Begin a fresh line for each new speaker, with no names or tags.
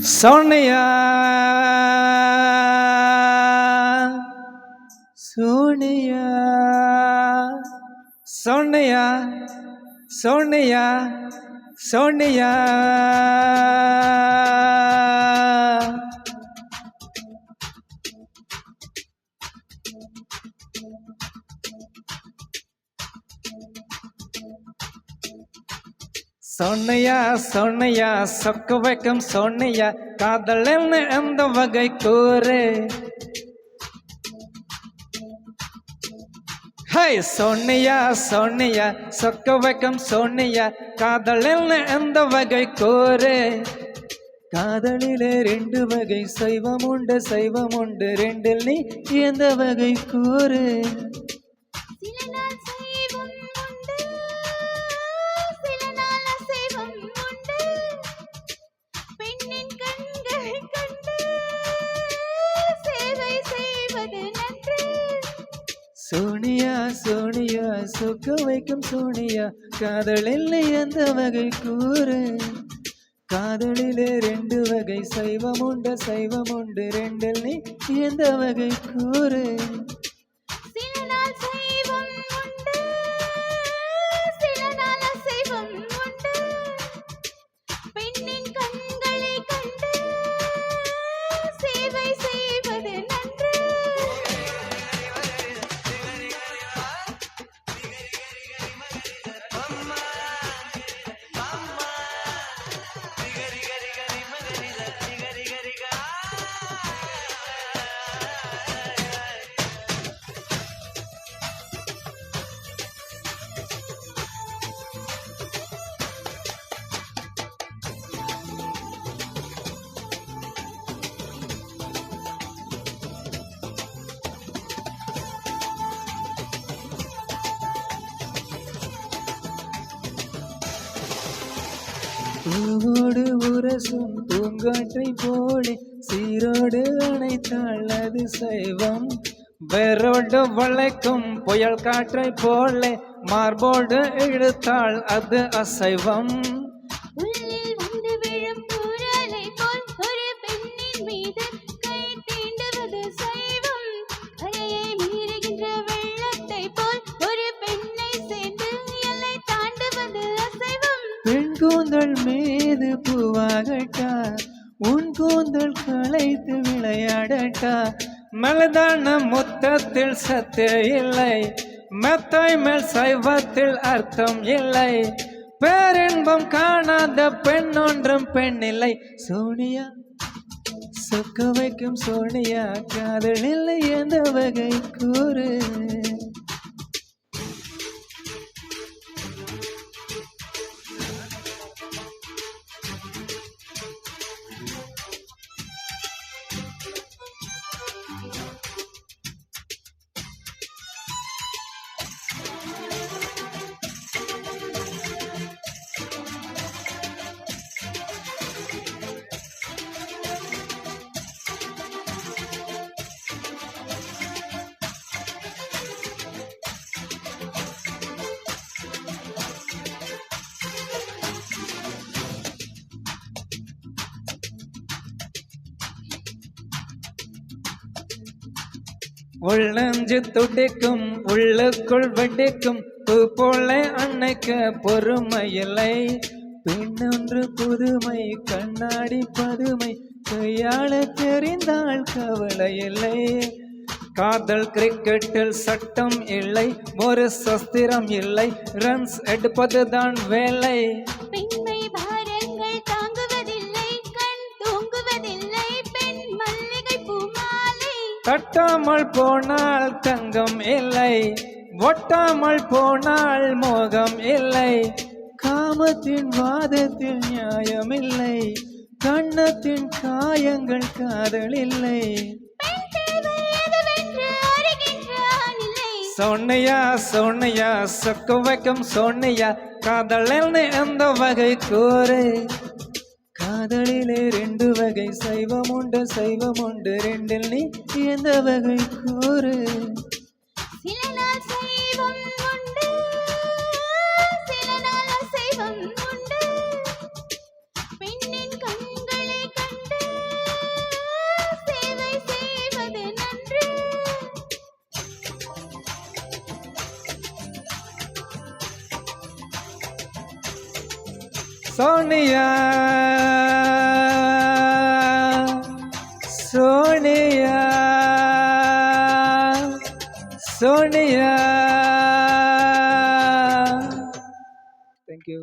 சோனியா சோனியா சோனியா சோனியா சோனியா சோனியா சோனியா சொக்க வைக்கும் சோனியா காதல் என்ன எந்த வகை கூறு ஹை சோனியா சோனியா சொக்க வைக்கும் சோனியா காதல் என்ன எந்த வகை கூறு காதலிலே ரெண்டு வகை சைவம் உண்டு ரெண்டில் நீ எந்த வகை கூறு சோனியா சோனியா சொக்க வைக்கும் சோனியா காதலில் எந்த வகை கூறு காதலிலே ரெண்டு வகை சைவம் உண்டு ரெண்டில் நீ எந்த வகை கூறு பூவோடு உரசும் பூங்காற்றை போலே சீரோடு அணைத்தாள் அது சைவம் வேரோடு வளைக்கும் புயல் காற்றை போலே மார்போடு இழுத்தாள் அது அசைவம் கூந்தல் மீது பூவாகட்டா உன் கூந்தல் களைத்து விளையாடட்டா மலதான மொத்தத்தில் சத்து இல்லை மெத்தாய் மேல் சைவத்தில் அர்த்தம் இல்லை பேரின்பம் காணாத பெண் ஒன்றும் பெண்ணில்லை சோனியா சொக்க வைக்கும் சோனியா காதல் இல்லை எந்த வகை கூறு உள்ளஞ்சு துடிக்கும் உள்ளுக்குள் வெடிக்கும் பூ போல அன்னைக்கு பொறுமையில்லை பெண்ணொன்று புதுமை கண்ணாடி பதுமை கையாள தெரிந்தால் கவலை இல்லை காதல் கிரிக்கெட்டில் சட்டம் இல்லை ஒரு சஸ்திரம் இல்லை ரன்ஸ் எடுப்பதுதான் வேலை கட்டாமல் போனால் தங்கம் இல்லை ஒட்டாமல் போனால் மோகம் இல்லை காமத்தின் வாதத்தில் நியாயம் இல்லை கண்ணத்தின் காயங்கள் காதல் இல்லை சோனியா சோனியா சொக்க வைக்கும் சோனியா காதல் எந்த வகை கூறு காதலிலே ரெண்டு வகை சைவம் உண்டு ரெண்டில் நீ எந்த வகை கூறு சோனியா சோனியா சோனியா. தேங்க்யூ.